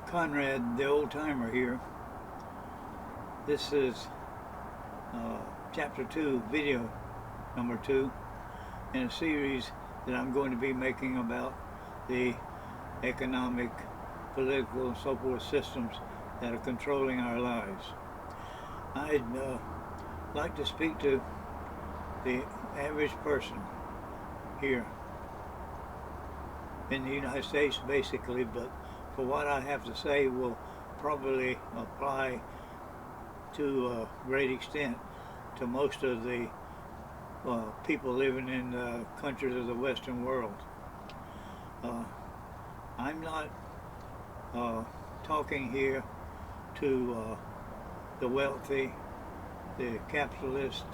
Conrad, the old timer here. This is chapter 2, video number 2, in a series that I'm going to be making about the economic, political, and so forth systems that are controlling our lives. I'd like to speak to the average person here in the United States, basically, but for what I have to say will probably apply to a great extent to most of the people living in countries of the Western world. I'm not talking here to the wealthy, the capitalist,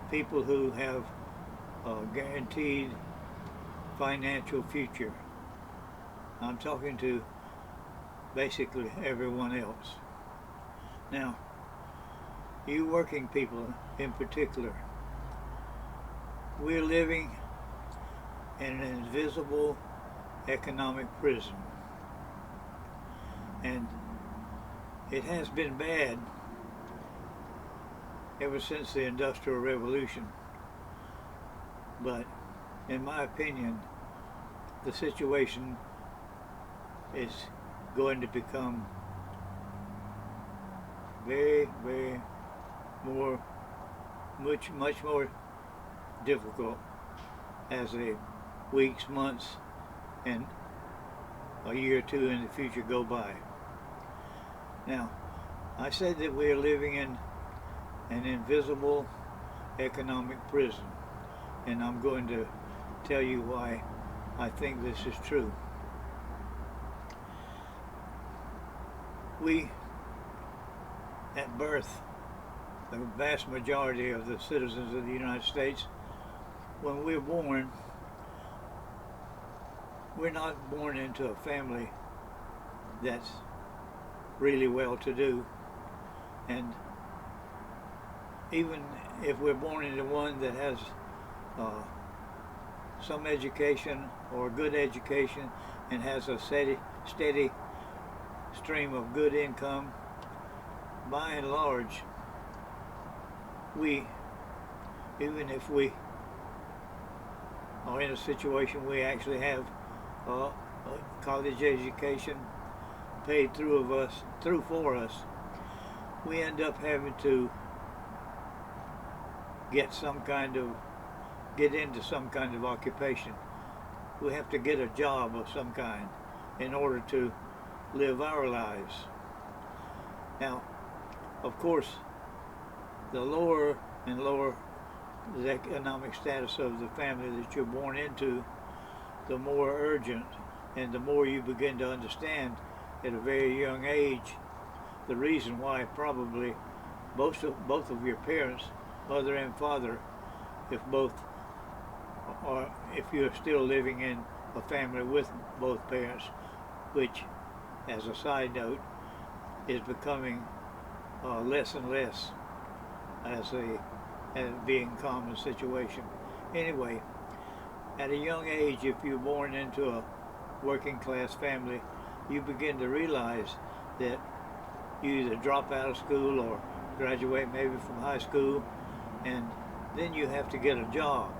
people who have a guaranteed financial future. I'm talking to basically everyone else. Now, you working people in particular, we're living in an invisible economic prison. And it has been bad ever since the Industrial Revolution. But in my opinion, the situation is going to become much more difficult as the weeks, months, and a year or two in the future go by. Now, I said that we are living in an invisible economic prison, and I'm going to tell you why I think this is true. We, at birth, the vast majority of the citizens of the United States, when we're born, we're not born into a family that's really well-to-do, and even if we're born into one that has some education or good education and has a steady stream of good income, by and large, even if we are in a situation we actually have a college education paid through for us, we end up having to get into some kind of occupation. We have to get a job of some kind in order to live our lives. Now, of course, the lower and lower the economic status of the family that you're born into, the more urgent and the more you begin to understand at a very young age the reason why probably both of your parents, mother and father, if you're still living in a family with both parents, which, as a side note, is becoming less and less as being a common situation. Anyway, at a young age, if you're born into a working class family, you begin to realize that you either drop out of school or graduate maybe from high school, and then you have to get a job.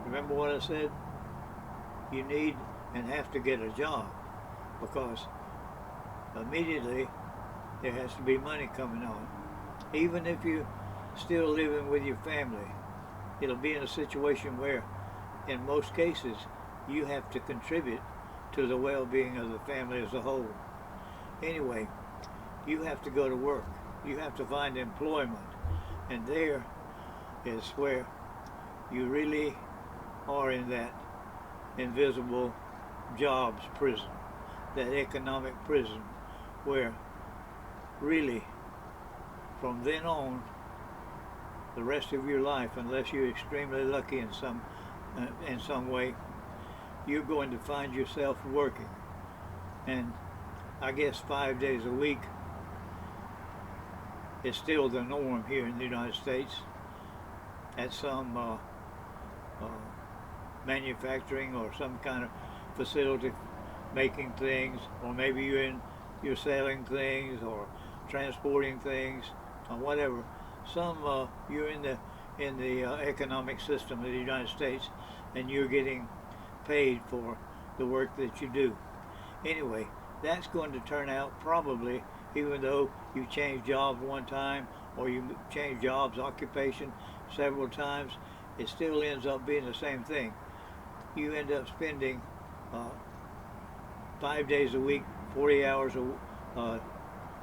Remember what I said? You need and have to get a job, because immediately there has to be money coming on. Even if you're still living with your family, it'll be in a situation where, in most cases, you have to contribute to the well-being of the family as a whole. Anyway, you have to go to work. You have to find employment. And there is where you really are in that invisible jobs prison, that economic prison, where really from then on, the rest of your life, unless you're extremely lucky in some way, you're going to find yourself working. And I guess 5 days a week is still the norm here in the United States at some manufacturing or some kind of facility making things, or maybe you're in you're selling things or transporting things or whatever. Some you're in the economic system of the United States, and you're getting paid for the work that you do. Anyway, that's going to turn out probably, even though you change jobs one time or you change jobs, occupation several times, it still ends up being the same thing. You end up spending uh, 5 days a week, 40 hours a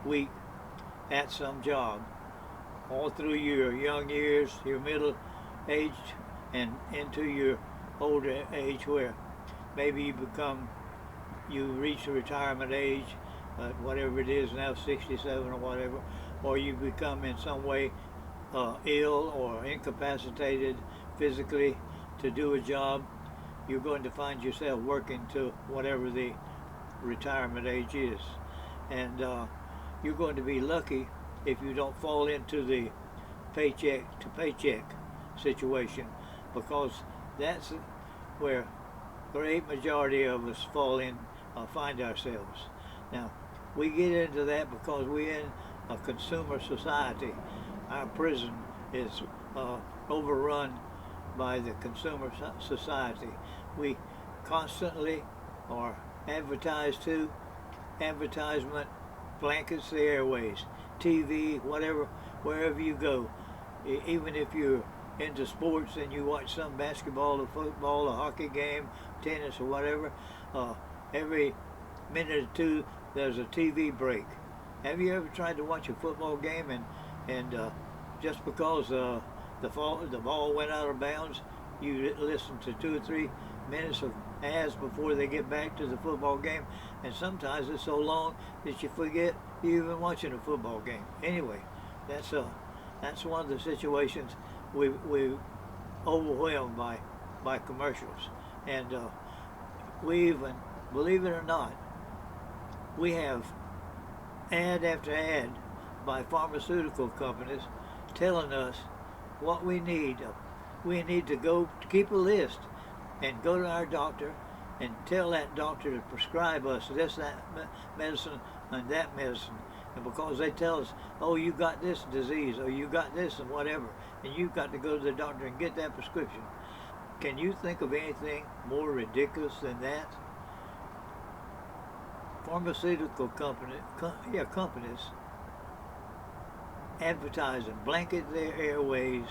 week at some job, all through your young years, your middle age, and into your older age, where maybe you reach the retirement age, whatever it is now, 67 or whatever, or you become in some way ill or incapacitated physically to do a job. You're going to find yourself working to whatever the retirement age is. And you're going to be lucky if you don't fall into the paycheck to paycheck situation, because that's where the great majority of us find ourselves. Now, we get into that because we're in a consumer society. Our prison is overrun by the consumer society. We constantly are advertised to. Advertisement blankets the airways, TV, whatever, wherever you go. Even if you're into sports and you watch some basketball or football or hockey game, tennis or whatever, every minute or two there's a TV break. Have you ever tried to watch a football game and just because the ball went out of bounds, you listen to 2 or 3 minutes of ads before they get back to the football game, and sometimes it's so long that you forget you're even watching a football game. Anyway, that's one of the situations we overwhelmed by commercials, and we even, believe it or not, we have ad after ad by pharmaceutical companies telling us what we need. We need to go to keep a list and go to our doctor and tell that doctor to prescribe us this, that medicine, and that medicine. And because they tell us, oh, you got this disease, or you got this and whatever, and you've got to go to the doctor and get that prescription. Can you think of anything more ridiculous than that? Pharmaceutical companies advertise and blanket their airways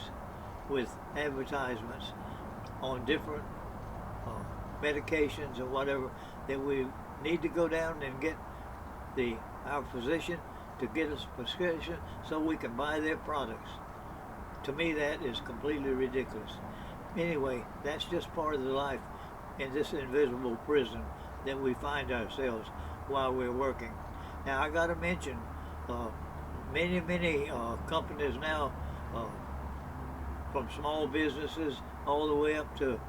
with advertisements on different medications or whatever, that we need to go down and get our physician to get us a prescription so we can buy their products. To me, that is completely ridiculous. Anyway, that's just part of the life in this invisible prison that we find ourselves while we're working. Now, I got to mention many companies now, from small businesses all the way up to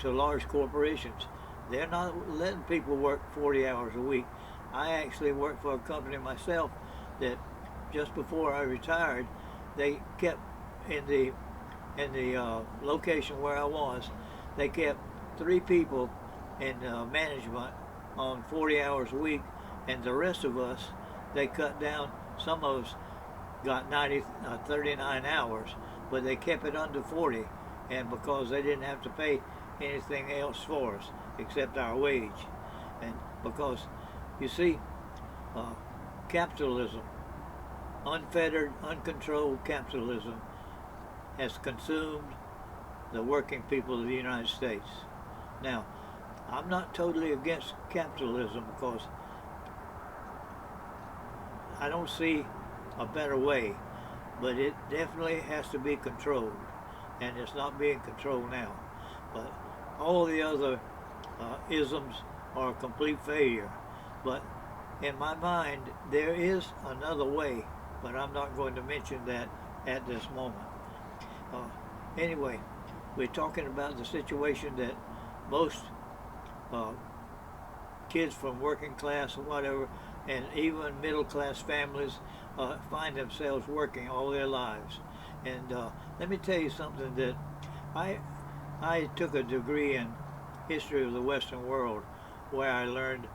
large corporations. They're not letting people work 40 hours a week. I actually worked for a company myself that just before I retired, they kept in the location where I was, they kept 3 people in management on 40 hours a week, and the rest of us, they cut down. Some of us got 39 hours, but they kept it under 40, and because they didn't have to pay anything else for us except our wage. And because, you see, capitalism, unfettered, uncontrolled capitalism, has consumed the working people of the United States. Now, I'm not totally against capitalism, because I don't see a better way, but it definitely has to be controlled, and it's not being controlled now. But all the other isms are a complete failure. But in my mind, there is another way, but I'm not going to mention that at this moment. Anyway, we're talking about the situation that most kids from working class or whatever, and even middle class families find themselves working all their lives. And let me tell you something, that I took a degree in history of the Western world, where I learned,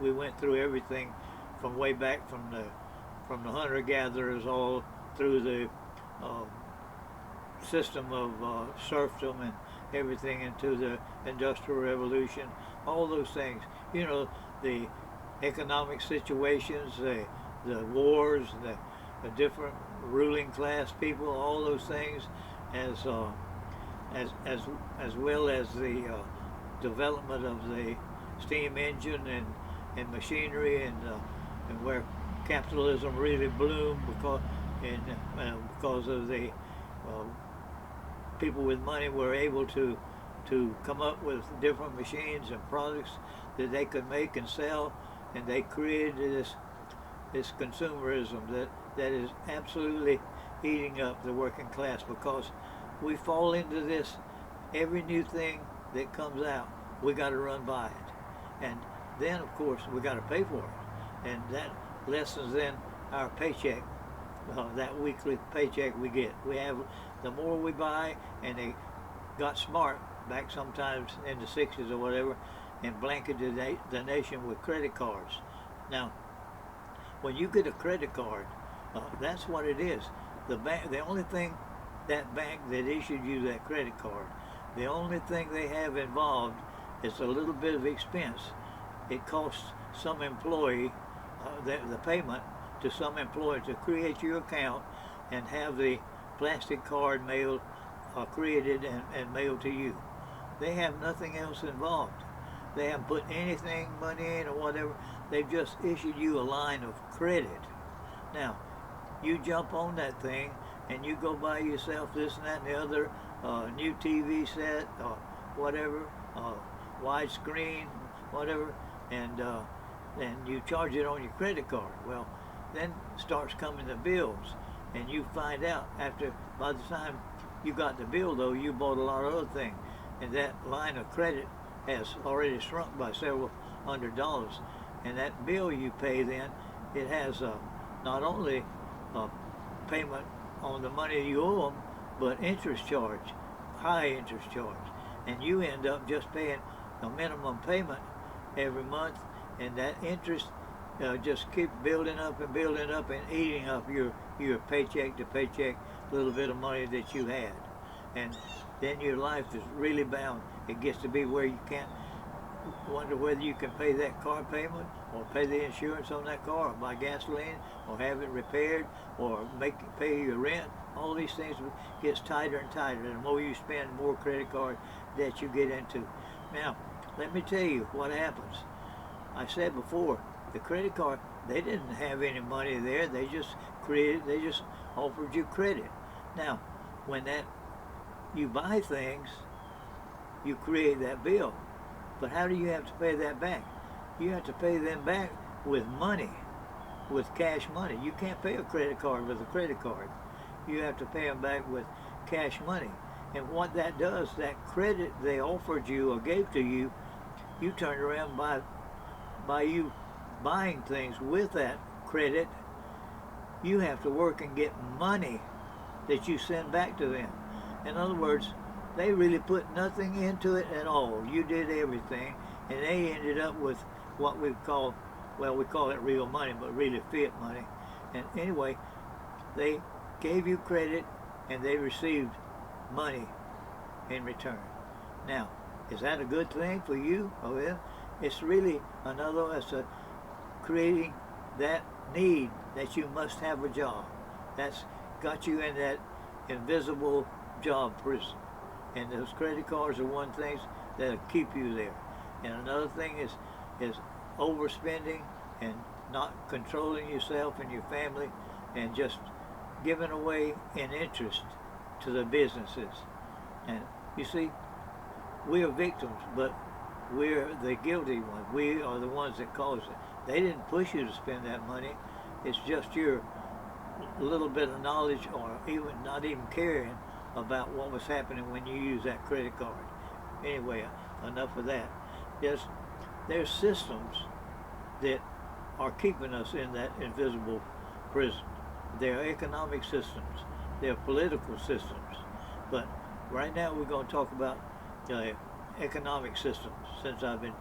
We went through everything from way back from the hunter-gatherers all through the uh, system of serfdom and everything into the Industrial Revolution, all those things. You know, the economic situations, the wars, the different ruling class people, all those things, as as as as well as the development of the steam engine and machinery and where capitalism really bloomed because of the uh, people with money were able to come up with different machines and products that they could make and sell, and they created this consumerism that is absolutely eating up the working class, because we fall into this. Every new thing that comes out, we got to run by it, and then of course we got to pay for it, and that lessens then our paycheck, that weekly paycheck we get. We have, the more we buy, and they got smart back sometimes in the 60s or whatever, and blanketed the nation with credit cards. Now, when you get a credit card, that's what it is. The only thing, that bank that issued you that credit card, the only thing they have involved is a little bit of expense. It costs some employee, the payment to some employee to create your account and have the plastic card mailed, created and mailed to you. They have nothing else involved. They haven't put anything, money in or whatever. They've just issued you a line of credit. Now, you jump on that thing and you go buy yourself this and that and the other, new TV set, whatever, widescreen, whatever, and you charge it on your credit card. Well, then starts coming the bills, and you find out by the time you got the bill, though, you bought a lot of other things, and that line of credit has already shrunk by several $100s, and that bill you pay then, it has not only a payment on the money you owe them, but interest charge, high interest charge, and you end up just paying a minimum payment every month, and that interest just keep building up and eating up your paycheck to paycheck little bit of money that you had. And then your life is really bound. It gets to be where you can't wonder whether you can pay that car payment or pay the insurance on that car or buy gasoline or have it repaired or pay your rent. All these things gets tighter and tighter. The more you spend, more credit card debt you get into. Now, let me tell you what happens. I said before, the credit card, they didn't have any money there. They just offered you credit. Now, when you buy things, you create that bill. But how do you have to pay that back? You have to pay them back with money, with cash money. You can't pay a credit card with a credit card. You have to pay them back with cash money. And what that does, that credit they offered you or gave to you, you turn around by you buying things with that credit, you have to work and get money that you send back to them. In other words, they really put nothing into it at all. You did everything, and they ended up with what we call it real money, but really fiat money. And anyway, they gave you credit, and they received money in return. Now, is that a good thing for you? Oh, yeah. It's really it's creating that need that you must have a job. That's got you in that invisible job prison. And those credit cards are one thing that'll keep you there. And another thing is overspending and not controlling yourself and your family and just giving away in interest to the businesses. And you see, we are victims, but we're the guilty ones. We are the ones that caused it. They didn't push you to spend that money. It's just your little bit of knowledge or even not even caring about what was happening when you use that credit card. Anyway, enough of that. There's systems that are keeping us in that invisible prison. There are economic systems. There are political systems. But right now we're going to talk about economic systems, since I've been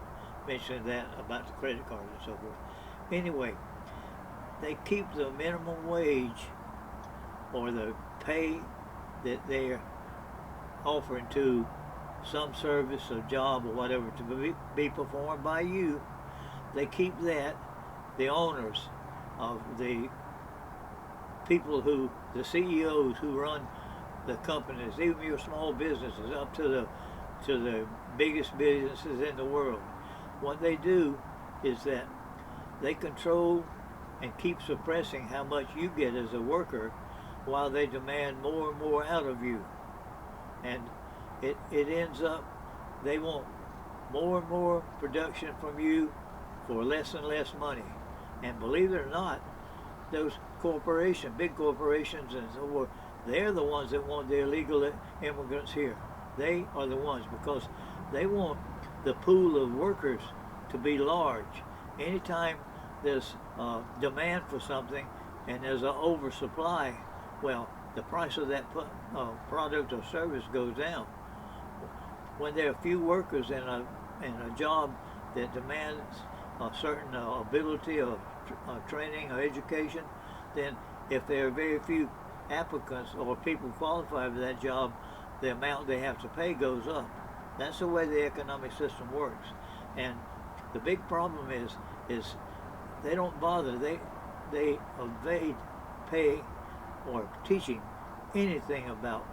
mentioning that about the credit cards and so forth. Anyway, they keep the minimum wage or the pay that they're offering to some service or job or whatever to be performed by you. They keep that, the owners of the people who, the CEOs who run the companies, even your small businesses up to the biggest businesses in the world. What they do is that they control and keep suppressing how much you get as a worker while they demand more and more out of you. And it ends up, they want more and more production from you for less and less money. And believe it or not, those corporations, big corporations and so forth, they're the ones that want the illegal immigrants here. They are the ones, because they want the pool of workers to be large. Anytime there's demand for something and there's an oversupply, well, the price of that product or service goes down. When there are few workers in a job that demands a certain ability of training or education, then if there are very few applicants or people qualified for that job, the amount they have to pay goes up. That's the way the economic system works. And the big problem is they don't bother. They evade pay or teaching anything about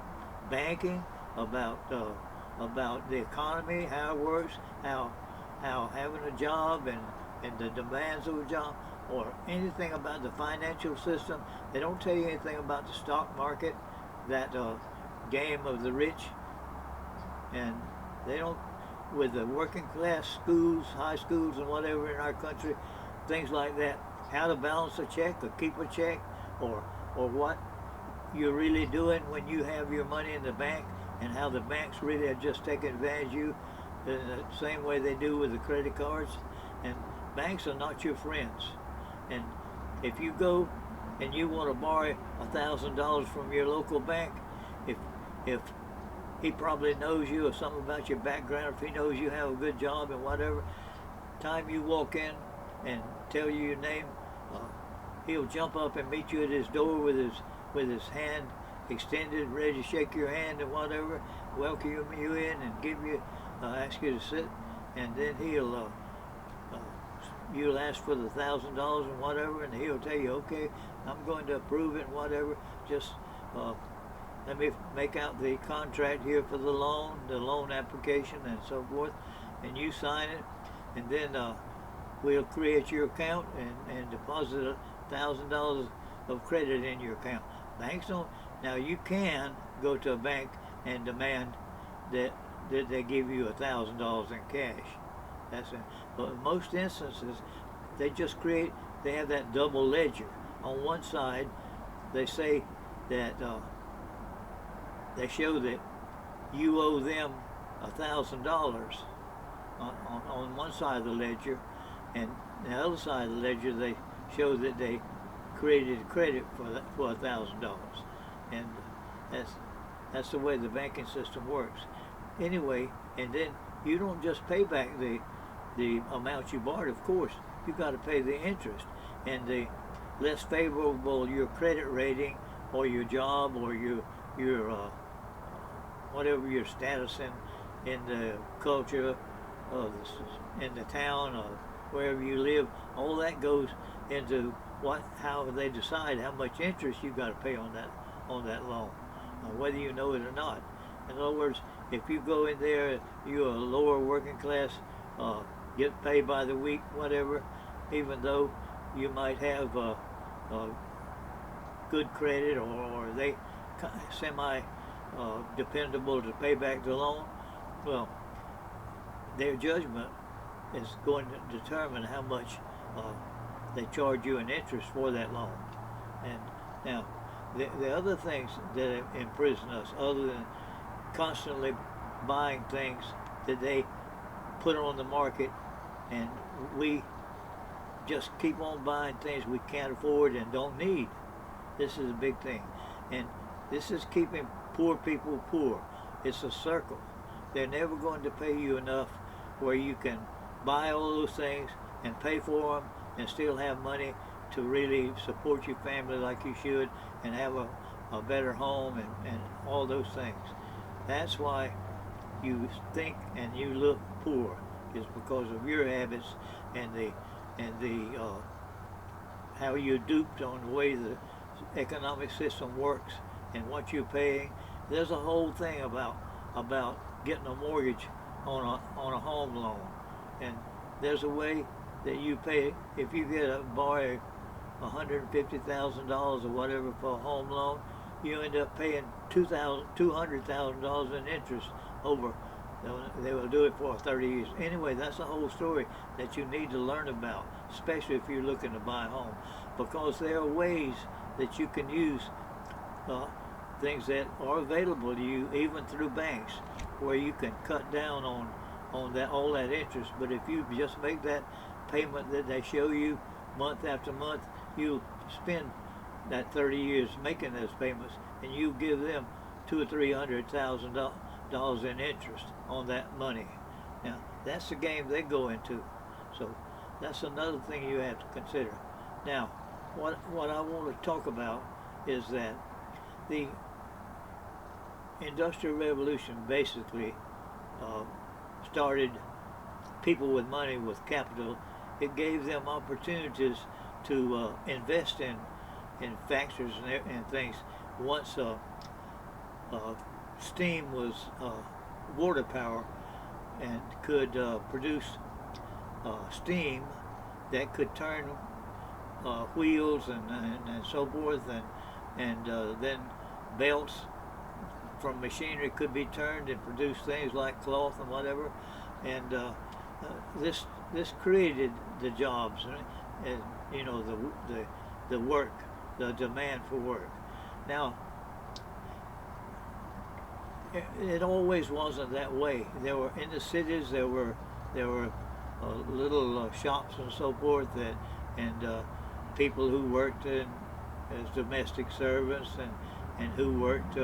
banking, about the economy, how it works, how having a job and the demands of a job, or anything about the financial system. They don't tell you anything about the stock market, that game of the rich. And they don't, with the working class schools, high schools and whatever in our country, things like that, how to balance a check or keep a check, or what you're really doing when you have your money in the bank, and how the banks really are just taking advantage of you in the same way they do with the credit cards. And banks are not your friends. And if you go and you want to borrow $1,000 from your local bank, if he probably knows you or something about your background, if he knows you have a good job and whatever, time you walk in and tell you your name, he'll jump up and meet you at his door with his hand extended, ready to shake your hand and whatever, welcome you in and give you, ask you to sit, and then you'll ask for the $1,000 and whatever, and he'll tell you, okay, I'm going to approve it and whatever, just let me make out the contract here for the loan application and so forth, and you sign it, and then we'll create your account and deposit $1,000 of credit in your account. Banks don't. Now you can go to a bank and demand that they give you $1,000 in cash. That's it. But in most instances, they just they have that double ledger. On one side, they say that they show that you owe them $1,000 on one side of the ledger, and the other side of the ledger they show that they created credit for $1,000, and that's the way the banking system works. Anyway, and then you don't just pay back the amount you borrowed. Of course, you got to pay the interest, and the less favorable your credit rating or your job or your whatever your status in the culture in the town or wherever you live, all that goes into how they decide how much interest you got to pay on that loan, whether you know it or not. In other words, if you go in there, you're a lower working class, get paid by the week, whatever, even though you might have good credit or they semi dependable to pay back the loan, well, their judgment is going to determine how much they charge you in interest for that loan. And now, the other things that imprison us, other than constantly buying things that they put on the market, and we just keep on buying things we can't afford and don't need. This is a big thing. And this is keeping poor people poor. It's a circle. They're never going to pay you enough where you can buy all those things and pay for them and still have money to really support your family like you should and have a better home and all those things. That's why you think and you look poor, is because of your habits and the how you're duped on the way the economic system works and what you're paying. There's a whole thing about getting a mortgage on a home loan, and there's a way that you pay. If you get a borrow $150,000 or whatever for a home loan, you end up paying $200,000 in interest over. They will do it for 30 years. Anyway, that's the whole story that you need to learn about, especially if you're looking to buy a home, because there are ways that you can use things that are available to you, even through banks, where you can cut down on that all that interest. But if you just make that payment that they show you month after month, you spend that 30 years making those payments, and you give them $200,000 or $300,000 in interest on that money. Now that's the game they go into. So that's another thing you have to consider. Now, what I want to talk about is that the Industrial Revolution basically started people with money, with capital. It gave them opportunities to invest in factories and things. Once steam was water power and could produce steam that could turn wheels and so forth, and then belts from machinery could be turned and produce things like cloth and whatever, and this created the jobs and you know the work, the demand for work. Now it always wasn't that way. There were in the cities there were little shops and so forth and people who worked as domestic servants and who worked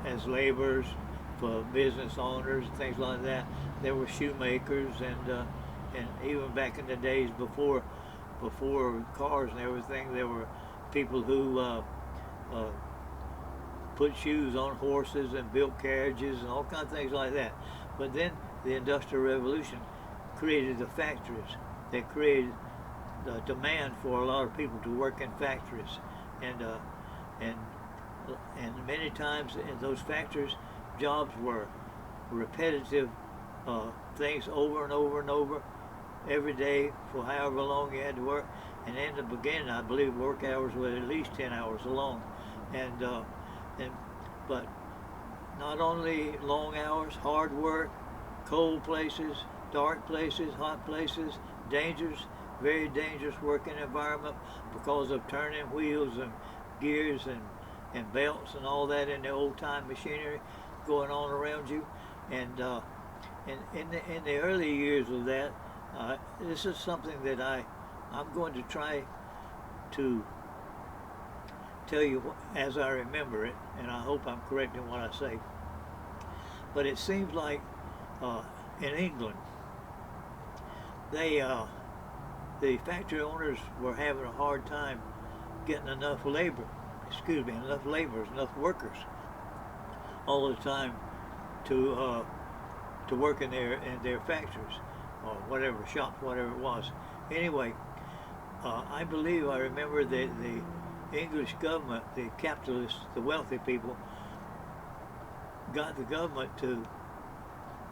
as laborers for business owners, things like that. There were shoemakers and even back in the days before cars and everything, there were people who put shoes on horses and built carriages and all kinds of things like that. But then the Industrial Revolution created the factories. They created the demand for a lot of people to work in factories, and many times in those factories, jobs were repetitive things over and over and over every day for however long you had to work. And in the beginning, I believe work hours were at least 10 hours long, but not only long hours, hard work, cold places, dark places, hot places, dangerous, very dangerous working environment because of turning wheels and gears and belts and all that in the old time machinery going on around you. And in the early years of that, this is something that I'm going to try to tell you as I remember it, and I hope I'm correct in what I say. But it seems like in England, the factory owners were having a hard time getting enough enough workers all the time to work in their factories or whatever, shops, whatever it was. Anyway, I remember that the English government, the capitalists, the wealthy people, got the government to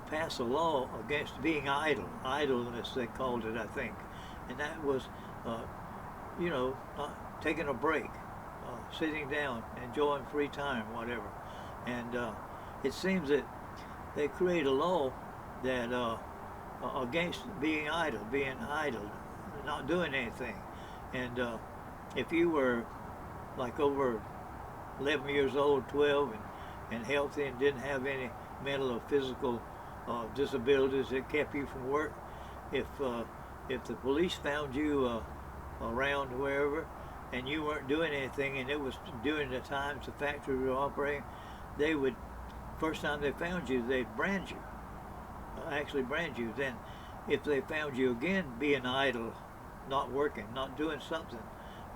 pass a law against being idle. Idleness, they called it, I think. And that was, not taking a break, sitting down, enjoying free time, whatever. And it seems that they create a law that against being idle, not doing anything. And if you were like over 11 years old, 12, and healthy and didn't have any mental or physical disabilities that kept you from work, if the police found you around wherever and you weren't doing anything, and it was during the times the factory were operating, they would, first time they found you, they'd brand you. actually brand you. Then if they found you again being idle, not working, not doing something,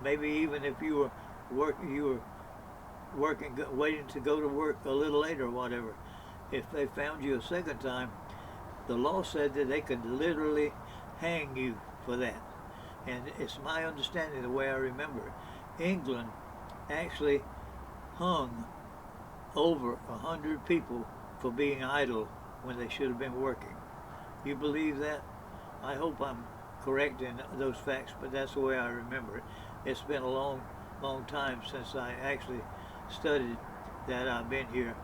maybe even if you were working, waiting to go to work a little later or whatever, if they found you a second time, the law said that they could literally hang you for that. And it's my understanding, the way I remember it, England actually hung over 100 people for being idle when they should have been working. You believe that? I hope I'm correct in those facts, but that's the way I remember it. It's been a long time since I actually studied that. I've been here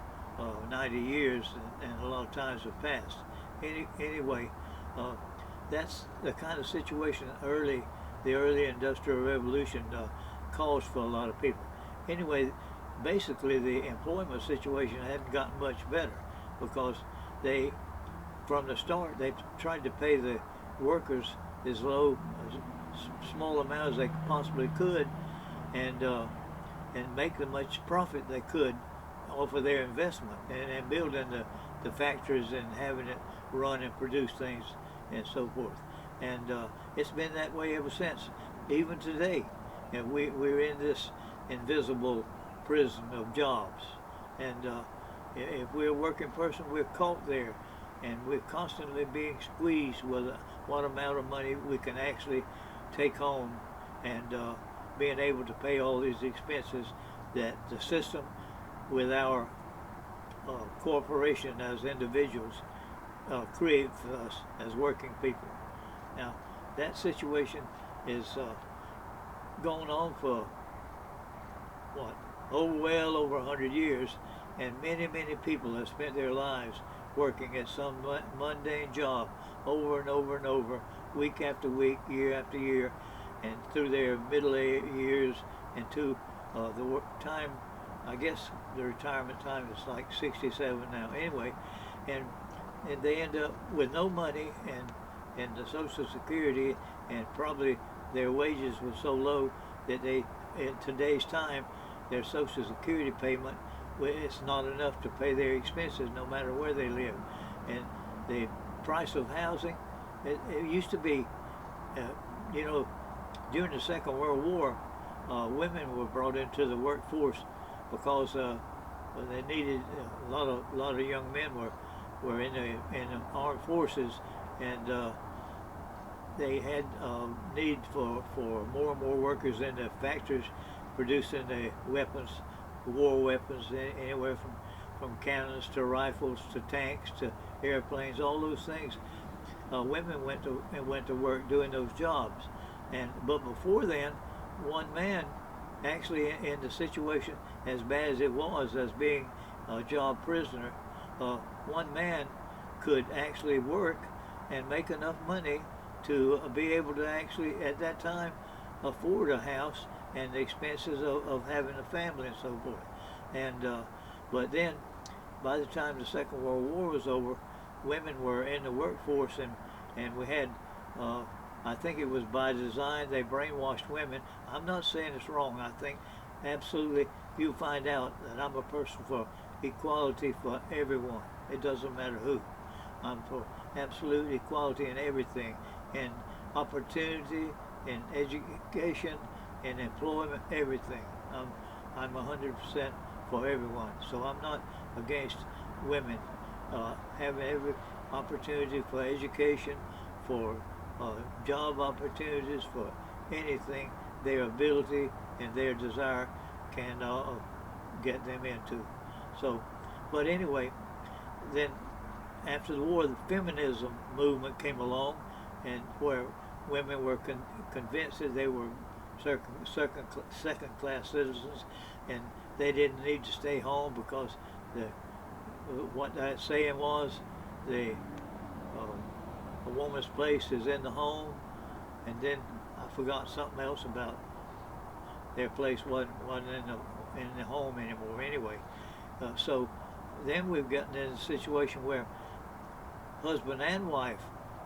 90 years, and a lot of times have passed. Anyway, that's the kind of situation the early Industrial Revolution caused for a lot of people. Anyway, basically the employment situation hadn't gotten much better, because they, from the start, they tried to pay the workers as small amount as they possibly could, and make the much profit they could off of their investment, and building the factories and having it run and produce things and so forth. And it's been that way ever since, even today. And we're in this invisible prison of jobs. And if we're a working person, we're caught there, and we're constantly being squeezed with what amount of money we can actually take home, and being able to pay all these expenses that the system, with our corporation as individuals, create for us as working people. Now, that situation is going on for what, well over 100 years, and many people have spent their lives working at some mundane job over and over and over, week after week, year after year, and through their middle years into the time, I guess the retirement time is like 67 now. Anyway, and they end up with no money, and the Social Security, and probably their wages were so low that they, in today's time, their Social Security payment, it's not enough to pay their expenses no matter where they live. And the price of housing, it used to be, you know, during the Second World War, women were brought into the workforce because they needed, a lot of young men were in the armed forces, and they had need for more and more workers in the factories producing the weapons, war weapons, anywhere from cannons to rifles to tanks to airplanes, all those things. Women went to work doing those jobs, but before then, one man, actually in the situation as bad as it was, as being a job prisoner, one man could actually work and make enough money to be able to actually, at that time, afford a house and the expenses of having a family and so forth. And but then, by the time the Second World War was over, women were in the workforce, and we had, I think it was by design, they brainwashed women. I'm not saying it's wrong. I think absolutely you find out that I'm a person for equality for everyone. It doesn't matter who. I'm for absolute equality in everything, in opportunity, in education, in employment, everything. I'm 100% for everyone. So I'm not against women having every opportunity for education, for job opportunities, for anything their ability and their desire can get them into. So, but anyway, then after the war, the feminism movement came along, and where women were convinced that they were second-class citizens, and they didn't need to stay home because what that saying was, a woman's place is in the home, and then I forgot something else about their place wasn't in the home anymore. Anyway, so then we've gotten in a situation where husband and wife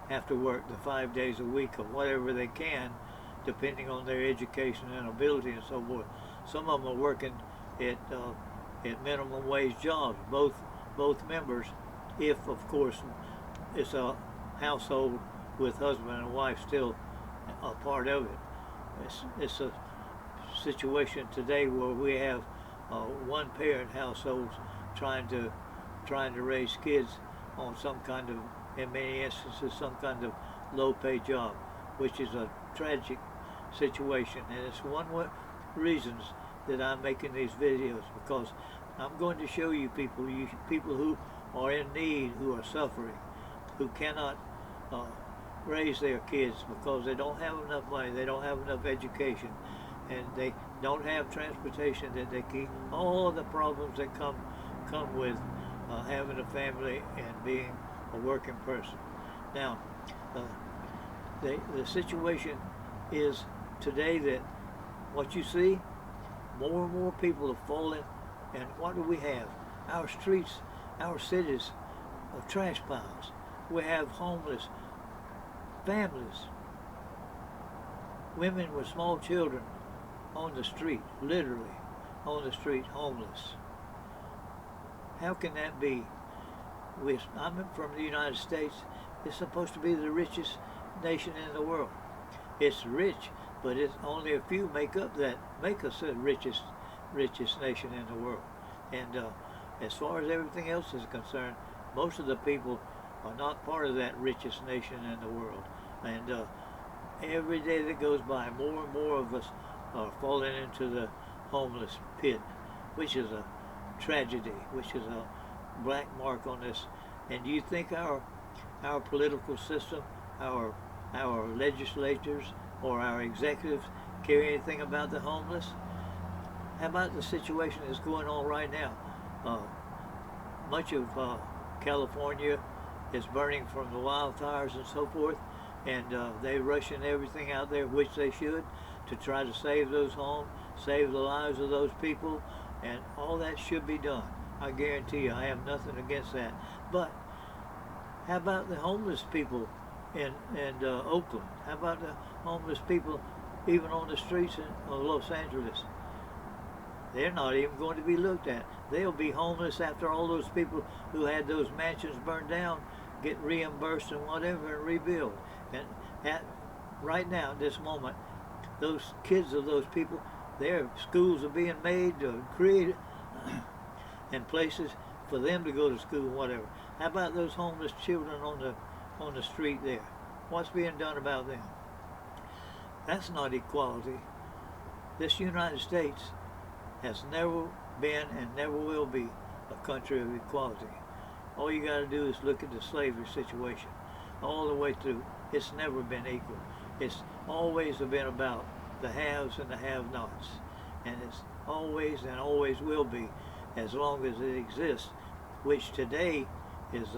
have to work the 5 days a week or whatever they can, depending on their education and ability and so forth. Some of them are working at minimum wage jobs, both members, if of course it's a household with husband and wife still a part of it. It's a situation today where we have one parent households trying to raise kids on some kind of, in many instances, some kind of low paid job, which is a tragic situation. And it's one of the reasons that I'm making these videos, because I'm going to show you people who are in need, who are suffering, who cannot raise their kids because they don't have enough money, they don't have enough education, and they don't have transportation that they keep. All the problems that come with having a family and being a working person. Now, the situation is today that what you see, more and more people are falling, and what do we have? Our streets, our cities are trash piles. We have homeless families, women with small children on the street, literally on the street, homeless. How can that be? I'm from the United States. It's supposed to be the richest nation in the world. It's rich, but it's only a few make us the richest nation in the world. And as far as everything else is concerned, most of the people are not part of that richest nation in the world. And every day that goes by, more and more of us are falling into the homeless pit, which is a tragedy, which is a black mark on this. And do you think our political system, our legislators, or our executives care anything about the homeless? How about the situation that's going on right now? Much of California is burning from the wildfires and so forth, and they're rushing everything out there, which they should, to try to save those homes, save the lives of those people, and all that should be done. I guarantee you, I have nothing against that. But how about the homeless people in Oakland? How about the homeless people even on the streets of Los Angeles? They're not even going to be looked at. They'll be homeless after all those people who had those mansions burned down get reimbursed and whatever and rebuild. And right now, at this moment, those kids of those people, their schools are being made or created and places for them to go to school, whatever. How about those homeless children on the street there? What's being done about them? That's not equality. This United States has never been and never will be a country of equality. All you got to do is look at the slavery situation all the way through. It's never been equal. It's always been about the haves and the have-nots, and it's always and always will be as long as it exists, which today is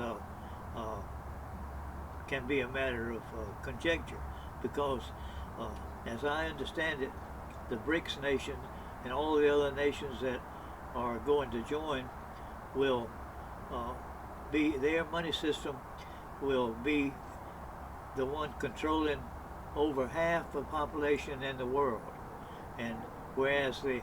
can be a matter of conjecture, because as I understand it, the BRICS nations and all the other nations that are going to join will be, their money system will be the one controlling over half the population in the world. And whereas the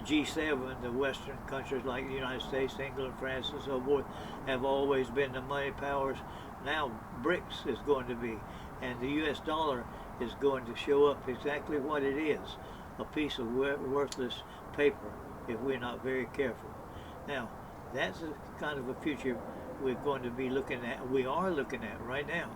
G7, the Western countries like the United States, England, France, and so forth, have always been the money powers, now BRICS is going to be. And the US dollar is going to show up exactly what it is, a piece of worthless paper, if we're not very careful. Now, that's the kind of a future we're going to be looking at, we are looking at right now.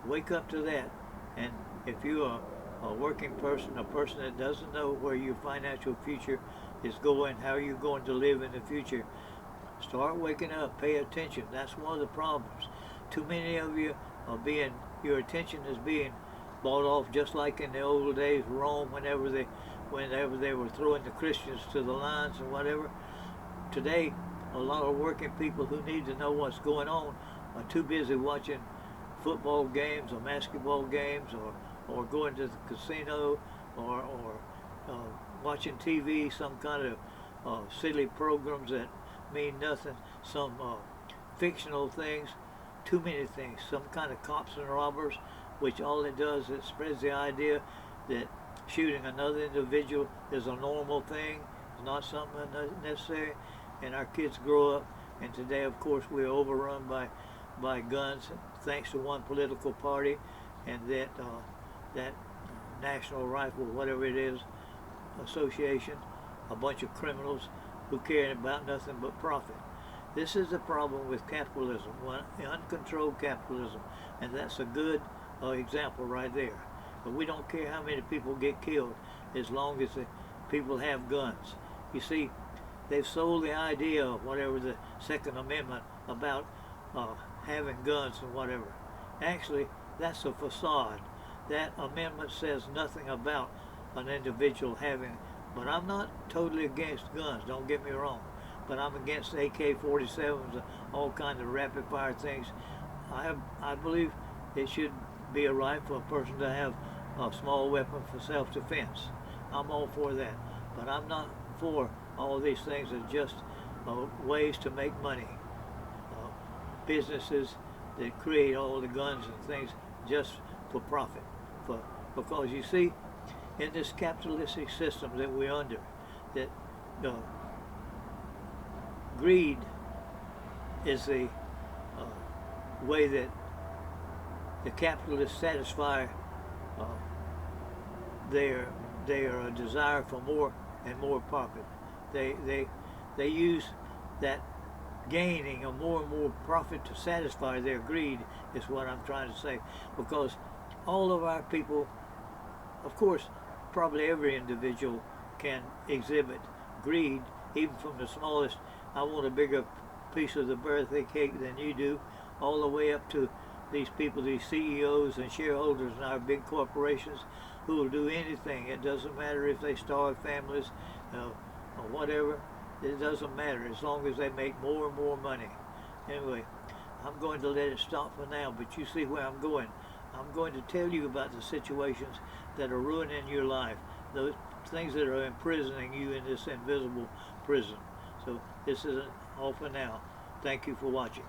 Wake up to that. And if you're a working person, a person that doesn't know where your financial future is going, how you're going to live in the future, start waking up, pay attention. That's one of the problems. Too many of you are your attention is being bought off, just like in the old days, Rome, whenever they were throwing the Christians to the lions and whatever. Today, a lot of working people who need to know what's going on are too busy watching football games or basketball games, or going to the casino, or watching TV, some kind of silly programs that mean nothing, some fictional things, too many things, some kind of cops and robbers, which all it does is spreads the idea that shooting another individual is a normal thing, it's not something necessary, and our kids grow up, and today, of course, we're overrun by guns, thanks to one political party and that National Rifle, whatever it is, association, a bunch of criminals who care about nothing but profit. This is the problem with capitalism, uncontrolled capitalism, and that's a good example right there. But we don't care how many people get killed as long as the people have guns. You see, they've sold the idea of whatever the Second Amendment about having guns and whatever. Actually, that's a facade. That amendment says nothing about an individual having, but I'm not totally against guns, don't get me wrong, but I'm against AK-47s and all kinds of rapid fire things. I believe it should be a right for a person to have a small weapon for self-defense. I'm all for that, but I'm not for all these things are just ways to make money. Businesses that create all the guns and things just for profit. Because you see, in this capitalistic system that we're under, that greed is the way that the capitalists satisfy their desire for more and more profit. They use that gaining of more and more profit to satisfy their greed, is what I'm trying to say. Because all of our people, of course, probably every individual can exhibit greed, even from the smallest, I want a bigger piece of the birthday cake than you do, all the way up to these people, these CEOs and shareholders in our big corporations who will do anything. It doesn't matter if they starve families or whatever. It doesn't matter as long as they make more and more money. Anyway, I'm going to let it stop for now, but you see where I'm going. I'm going to tell you about the situations that are ruining your life, those things that are imprisoning you in this invisible prison. So this is all for now. Thank you for watching.